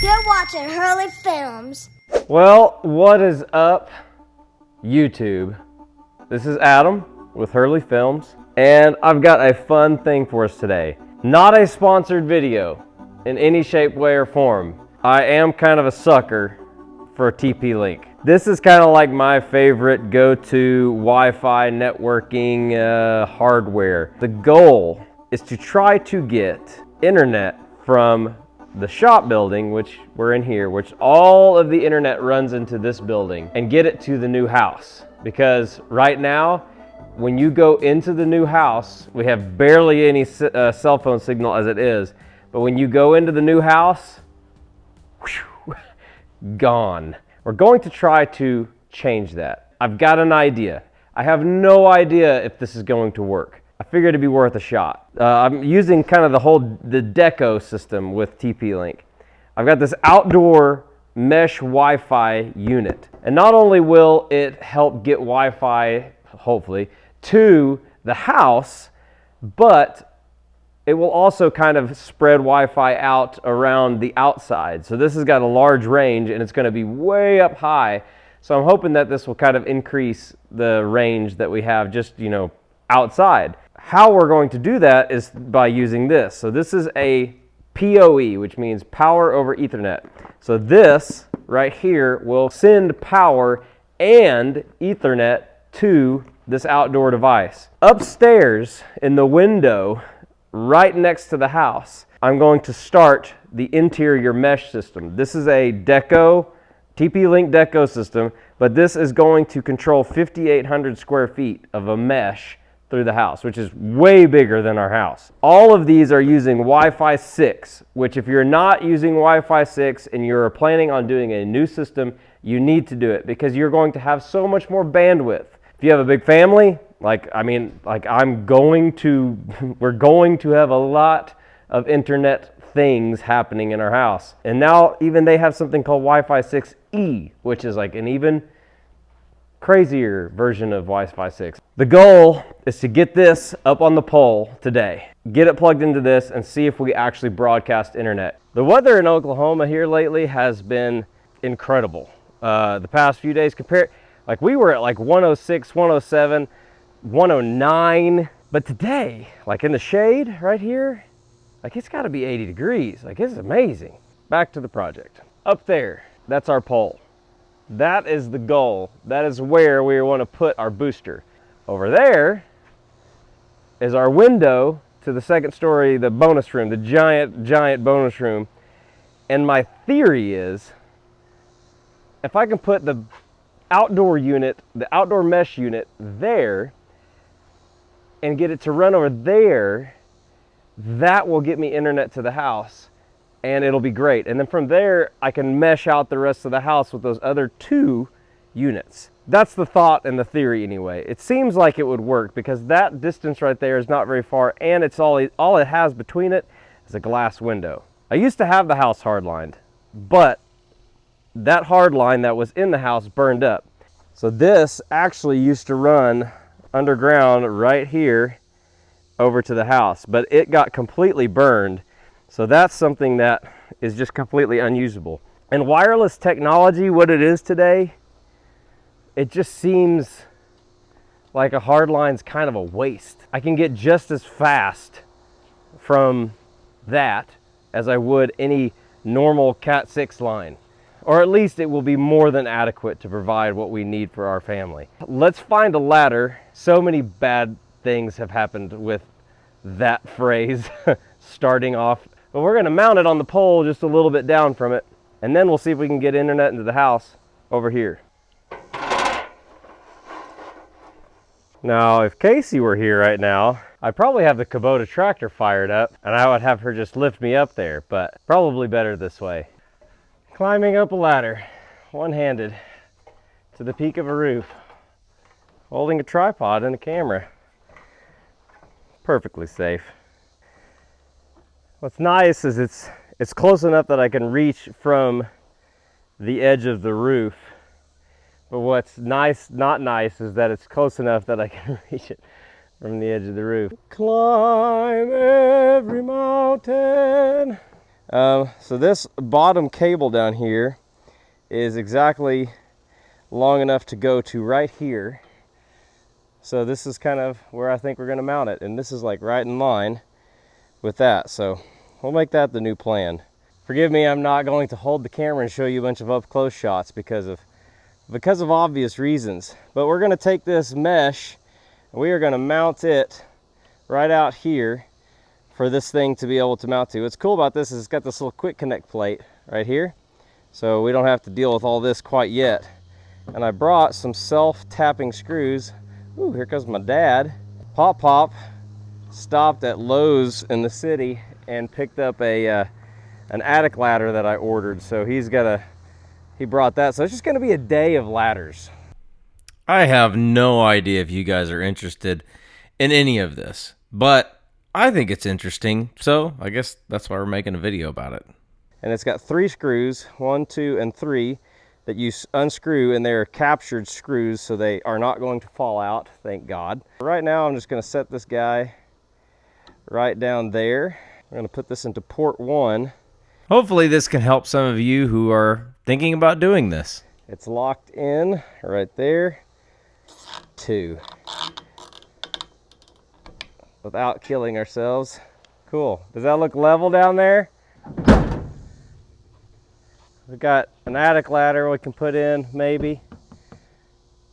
You're watching Hurley Films. Well, what is up, YouTube? This is Adam with Hurley Films, and I've got a fun thing for us today. Not a sponsored video in any shape, way, or form. I am kind of a sucker for TP-Link. This is kind of like my favorite go-to Wi-Fi networking hardware. The goal is to try to get internet from the shop building, which we're in here, which all of the internet runs into this building, and get it to the new house. Because right now, when you go into the new house, we have barely any cell phone signal as it is, but when you go into the new house, whew, gone. We're going to try to change that. I've got an idea. I have no idea if this is going to work. I figured it'd be worth a shot. I'm using kind of the deco system with TP-Link. I've got this outdoor mesh Wi-Fi unit. And not only will it help get Wi-Fi, hopefully, to the house, but it will also kind of spread Wi-Fi out around the outside. So this has got a large range and it's going to be way up high. So I'm hoping that this will kind of increase the range that we have just, outside. How we're going to do that is by using this. So this is a PoE, which means power over Ethernet. So this right here will send power and Ethernet to this outdoor device. Upstairs in the window right next to the house, I'm going to start the interior mesh system. This is a TP-Link deco system, but this is going to control 5,800 square feet of a mesh through the house, which is way bigger than our house. All of these are using Wi-Fi 6, which if you're not using Wi-Fi 6 and you're planning on doing a new system, you need to do it because you're going to have so much more bandwidth. If you have a big family, we're going to have a lot of internet things happening in our house. And now even they have something called Wi-Fi 6E, which is like an even crazier version of Wi-Fi 6. The goal is to get this up on the pole today, get it plugged into this, and see if we actually broadcast internet. The weather in Oklahoma here lately has been incredible. The past few days we were at like 106, 107, 109, but today, like in the shade right here, it's got to be 80 degrees. It's amazing. Back to the project. Up there, that's our pole. That is the goal. That is where we want to put our booster. Over there is our window to the second story, the bonus room, the giant bonus room. And my theory is, if I can put the outdoor unit, the outdoor mesh unit there, and get it to run over there, that will get me internet to the house. And it'll be great. And then from there, I can mesh out the rest of the house with those other two units. That's the thought and the theory anyway. It seems like it would work because that distance right there is not very far, and it's all it has between it is a glass window. I used to have the house hardlined, but that hard line that was in the house burned up. So this actually used to run underground right here over to the house, but it got completely burned. So that's something that is just completely unusable. And wireless technology, what it is today, it just seems like a hard line's kind of a waste. I can get just as fast from that as I would any normal Cat 6 line. Or at least it will be more than adequate to provide what we need for our family. Let's find a ladder. So many bad things have happened with that phrase starting off. But we're gonna mount it on the pole just a little bit down from it, and then we'll see if we can get internet into the house over here. Now, if Casey were here right now, I'd probably have the Kubota tractor fired up, and I would have her just lift me up there, but probably better this way. Climbing up a ladder, one-handed, to the peak of a roof, holding a tripod and a camera. Perfectly safe. What's nice is it's close enough that I can reach from the edge of the roof. But what's not nice is that it's close enough that I can reach it from the edge of the roof. Climb every mountain So this bottom cable down here is exactly long enough to go to right here. So this is kind of where I think we're going to mount it, and this is like right in line with that. So we'll make that the new plan. Forgive me, I'm not going to hold the camera and show you a bunch of up close shots because of obvious reasons. But we're going to take this mesh and we are going to mount it right out here for this thing to be able to mount to. What's cool about this is it's got this little quick connect plate right here, so we don't have to deal with all this quite yet. And I brought some self-tapping screws. Ooh, here comes my dad. Pop stopped at Lowe's in the city and picked up an attic ladder that I ordered, so he brought that. So it's just gonna be a day of ladders. I have no idea if you guys are interested in any of this, but I think it's interesting, so I guess that's why we're making a video about it. And it's got 3 screws, 1, 2, and 3, that you unscrew, and they're captured screws, so they are not going to fall out, thank God. Right now, I'm just gonna set this guy right down there. I'm gonna put this into port 1. Hopefully this can help some of you who are thinking about doing this. It's locked in right there. 2. Without killing ourselves. Cool. Does that look level down there? We've got an attic ladder we can put in, maybe.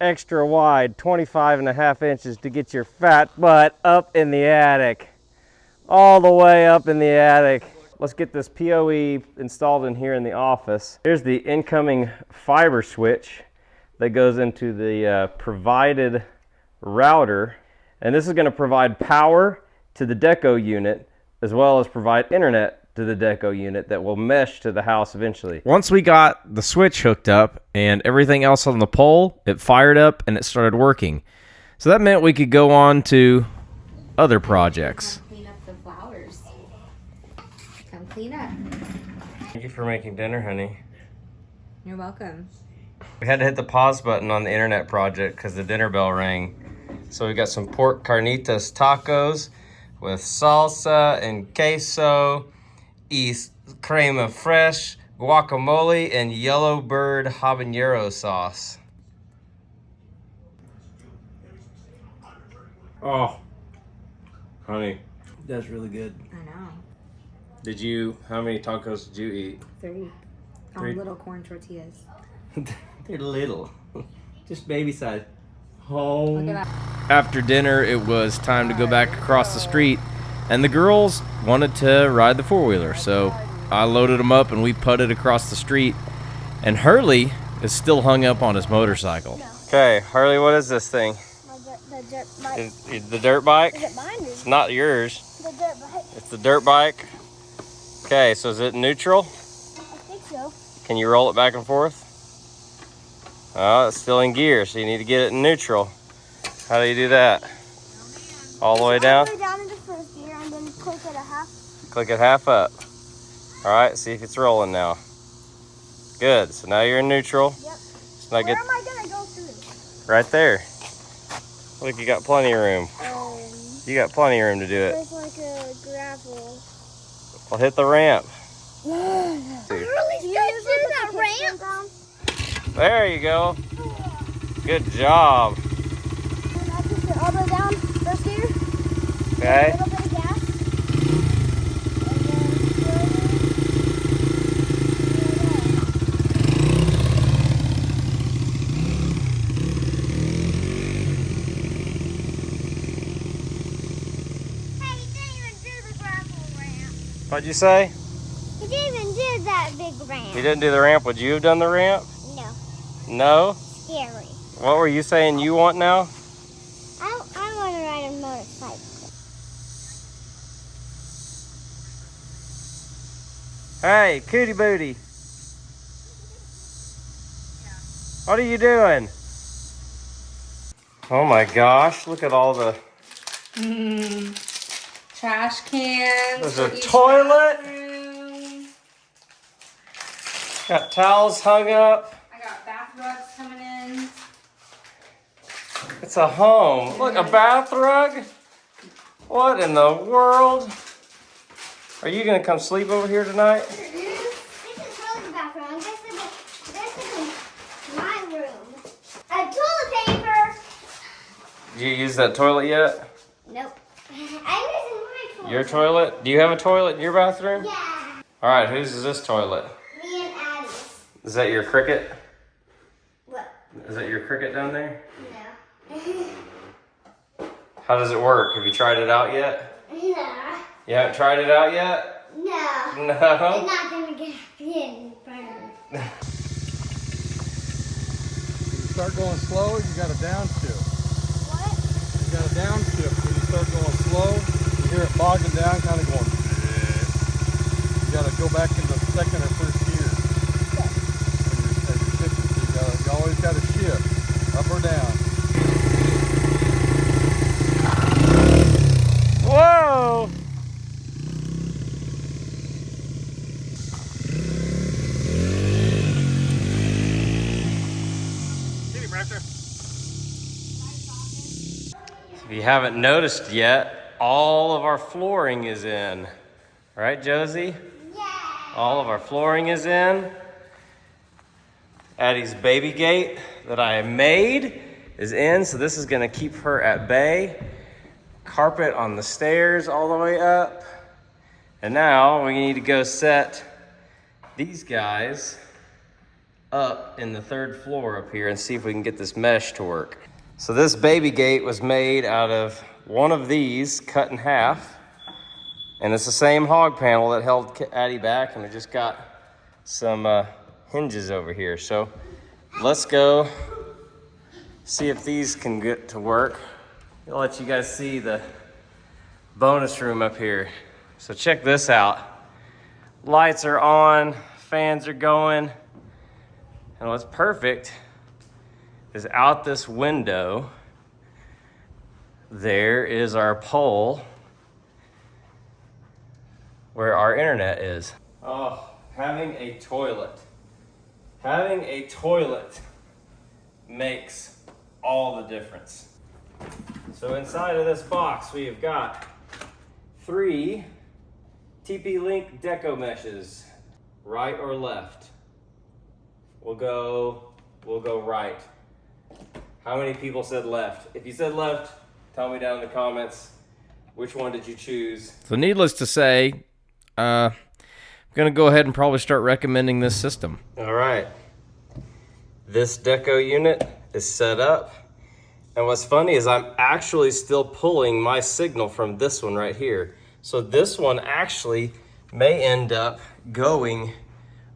Extra wide, 25.5 inches to get your fat butt up in the attic. All the way up in the attic. Let's get this PoE installed in here in the office. Here's the incoming fiber switch that goes into the provided router. And this is going to provide power to the deco unit, as well as provide internet to the deco unit that will mesh to the house eventually. Once we got the switch hooked up and everything else on the pole, it fired up and it started working. So that meant we could go on to other projects. Clean up the flowers. Come clean up. Thank you for making dinner, honey. You're welcome. We had to hit the pause button on the internet project because the dinner bell rang. So we got some pork carnitas tacos with salsa and queso, y crema fresh, guacamole, and yellow bird habanero sauce. Oh, honey, that's really good. I know. How many tacos did you eat? 3. 3? Little corn tortillas. They're little, just baby size. Home. Look at that. After dinner, it was time to go back across the street, and the girls wanted to ride the four-wheeler, so I loaded them up and we putted across the street, and Hurley is still hung up on his motorcycle. Okay, Hurley, what is this thing? The dirt bike. The dirt bike? Is it mine? It's not yours. The dirt bike. It's the dirt bike. Okay, so is it neutral? I think so. Can you roll it back and forth? Oh, it's still in gear, so you need to get it in neutral. How do you do that? All the way down? All the way down into first gear and then click it a half. Click it half up. All right, see if it's rolling now. Good, so now you're in neutral. Yep. So now Where am I gonna go through? right there. Look, you got plenty of room. You got plenty of room to do it. There's like a gravel. Well, hit the ramp. Really straight through that ramp? There you go. Good job. And I push it all the way down first gear. Okay. A little bit of gas. Hey, you didn't even do the gravel ramp. What'd you say? You didn't even do that big ramp. You didn't do the ramp. Would you have done the ramp? No. No? Scary. What were you saying you want now? I want to ride a motorcycle. Hey, cootie booty. What are you doing? Oh my gosh, look at all the... Trash cans. There's for a each toilet. bathroom. Got towels hung up. I got bath rugs coming in. It's a home. Look, a bath rug. What in the world? Are you gonna come sleep over here tonight? This is Hurley's bathroom. This is my room. Toilet paper. Did you use that toilet yet? Nope. I'm using my toilet. Your toilet? Do you have a toilet in your bathroom? Yeah. All right, whose is this toilet? Me and Addie's. Is that your cricket? What? Is that your cricket down there? No. How does it work? Have you tried it out yet? No. You haven't tried it out yet? No. No? I'm not gonna get in front. You start going slow, you got a downshift. What? You got a downshift. When you start going slow, you hear it bogging down, kind of going. You got to go back into second or first gear. As you're shifting. So you always got to shift, up or down. Whoa! If you haven't noticed yet, all of our flooring is in. Right, Josie? Yeah. All of our flooring is in. Addie's baby gate that I made is in, so this is gonna keep her at bay. Carpet on the stairs all the way up. And now we need to go set these guys up in the third floor up here and see if we can get this mesh to work. So this baby gate was made out of one of these cut in half. And it's the same hog panel that held Addie back, and we just got some hinges over here. So let's go see if these can get to work. I'll let you guys see the bonus room up here. So check this out. Lights are on, fans are going. And what's perfect is out this window, there is our pole where our internet is. Oh, having a toilet. Having a toilet makes all the difference. So inside of this box, we have got 3 TP-Link deco meshes, right or left. We'll go right. How many people said left? If you said left, tell me down in the comments, which one did you choose? So needless to say, I'm gonna go ahead and probably start recommending this system. All right, this deco unit is set up. And what's funny is I'm actually still pulling my signal from this one right here. So this one actually may end up going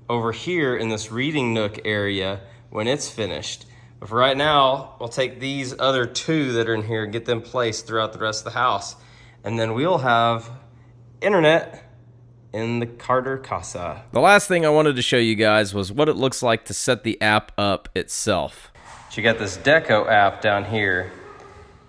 over here in this reading nook area when it's finished. But for right now, we'll take these other 2 that are in here and get them placed throughout the rest of the house. And then we'll have internet in the Carter Casa. The last thing I wanted to show you guys was what it looks like to set the app up itself. You got this Deco app down here,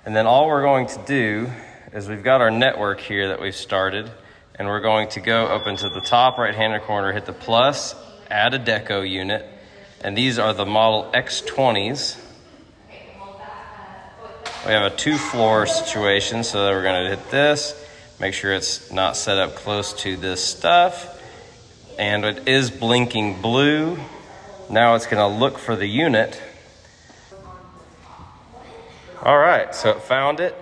and then all we're going to do is we've got our network here that we've started, and we're going to go up into the top right-hand corner, hit the plus, add a Deco unit, and these are the model X20s. We have a 2-floor situation, so we're gonna hit this, make sure it's not set up close to this stuff, and it is blinking blue. Now it's gonna look for the unit. All right, so it found it.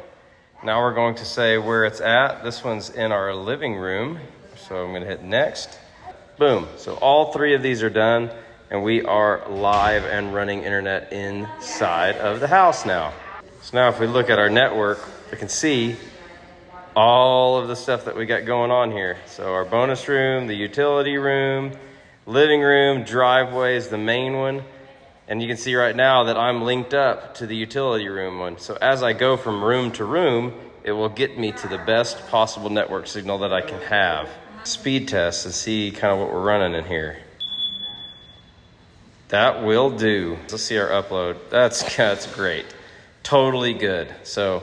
Now we're going to say where it's at. This one's in our living room. So I'm gonna hit next. Boom, so all 3 of these are done, and we are live and running internet inside of the house now. So now if we look at our network, we can see all of the stuff that we got going on here. So our bonus room, the utility room, living room, driveway is the main one. And you can see right now that I'm linked up to the utility room one. So as I go from room to room, it will get me to the best possible network signal that I can have. Speed test and see kind of what we're running in here. That will do. Let's see our upload. That's great. Totally good. So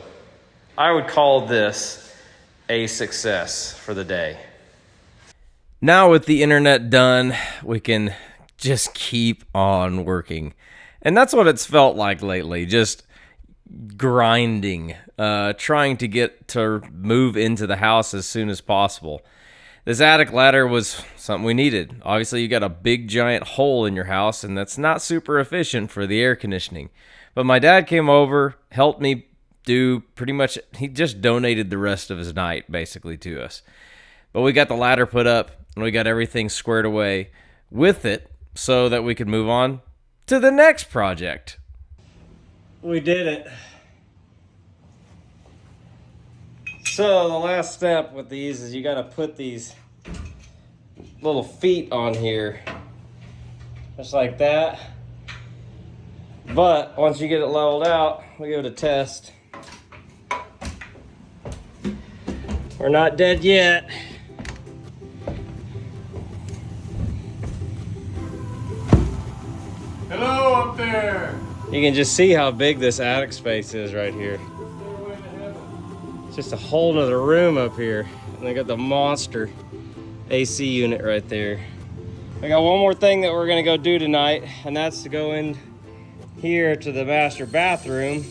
I would call this a success for the day. Now with the internet done, we can just keep on working. And that's what it's felt like lately, just grinding, trying to get to move into the house as soon as possible. This attic ladder was something we needed. Obviously, you got a big giant hole in your house, and that's not super efficient for the air conditioning. But my dad came over, helped me do pretty much, he just donated the rest of his night, basically, to us. But we got the ladder put up, and we got everything squared away with it so that we could move on to the next project. We did it. So the last step with these is you got to put these little feet on here, just like that. But once you get it leveled out, we give it a test. We're not dead yet. Hello up there. You can just see how big this attic space is right here. It's just a whole nother room up here. And they got the monster AC unit right there. I got one more thing that we're gonna go do tonight, and that's to go in here to the master bathroom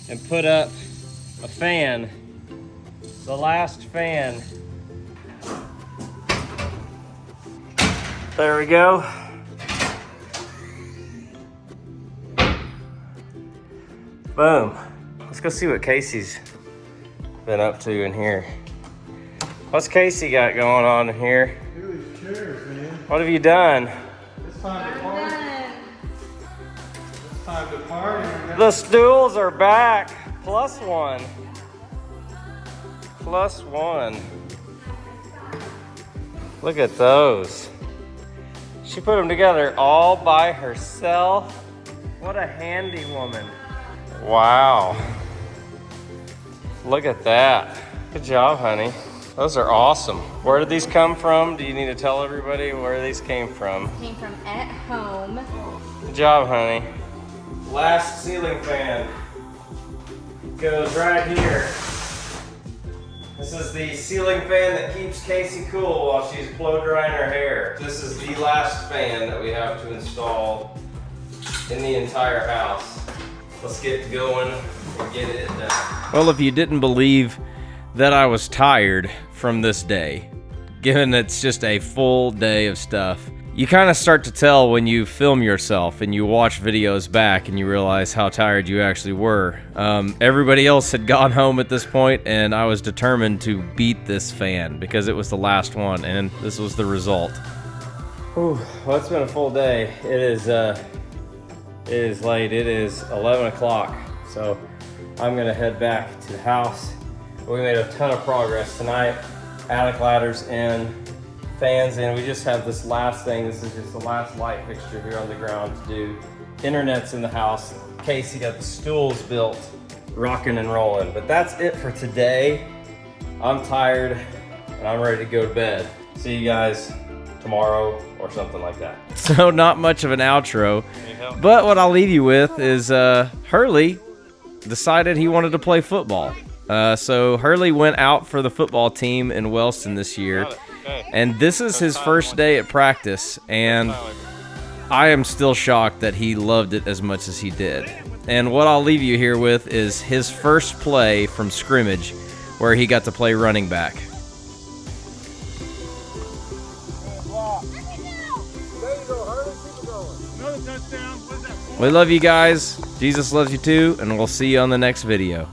and put up a fan. The last fan. There we go. Boom. Let's go see what Casey's been up to in here. What's Casey got going on in here? These chairs, man. What have you done? It's time to party. It's time to party. The stools are back. +1. +1. Look at those. She put them together all by herself. What a handy woman. Wow. Look at that. Good job, honey. Those are awesome. Where did these come from? Do you need to tell everybody where these came from? Came from at home. Good job, honey. Last ceiling fan goes right here. This is the ceiling fan that keeps Casey cool while she's blow drying her hair. This is the last fan that we have to install in the entire house. Let's get going and get it done. Well, if you didn't believe that I was tired from this day, given it's just a full day of stuff, you kind of start to tell when you film yourself and you watch videos back and you realize how tired you actually were. Everybody else had gone home at this point, and I was determined to beat this fan because it was the last one, and this was the result. Whew, well, it's been a full day. It is late. It is 11 o'clock, so I'm gonna head back to the house. We made a ton of progress tonight. Attic ladders in, fans in. We just have this last thing. This is just the last light fixture here on the ground to do. Internet's in the house. Casey got the stools built, rocking and rolling. But that's it for today. I'm tired and I'm ready to go to bed. See you guys tomorrow or something like that. So not much of an outro, but what I'll leave you with is Hurley decided he wanted to play football. So Hurley went out for the football team in Wellston this year, and this is his first day at practice, and I am still shocked that he loved it as much as he did. And what I'll leave you here with is his first play from scrimmage where he got to play running back. We love you guys. Jesus loves you too, and we'll see you on the next video.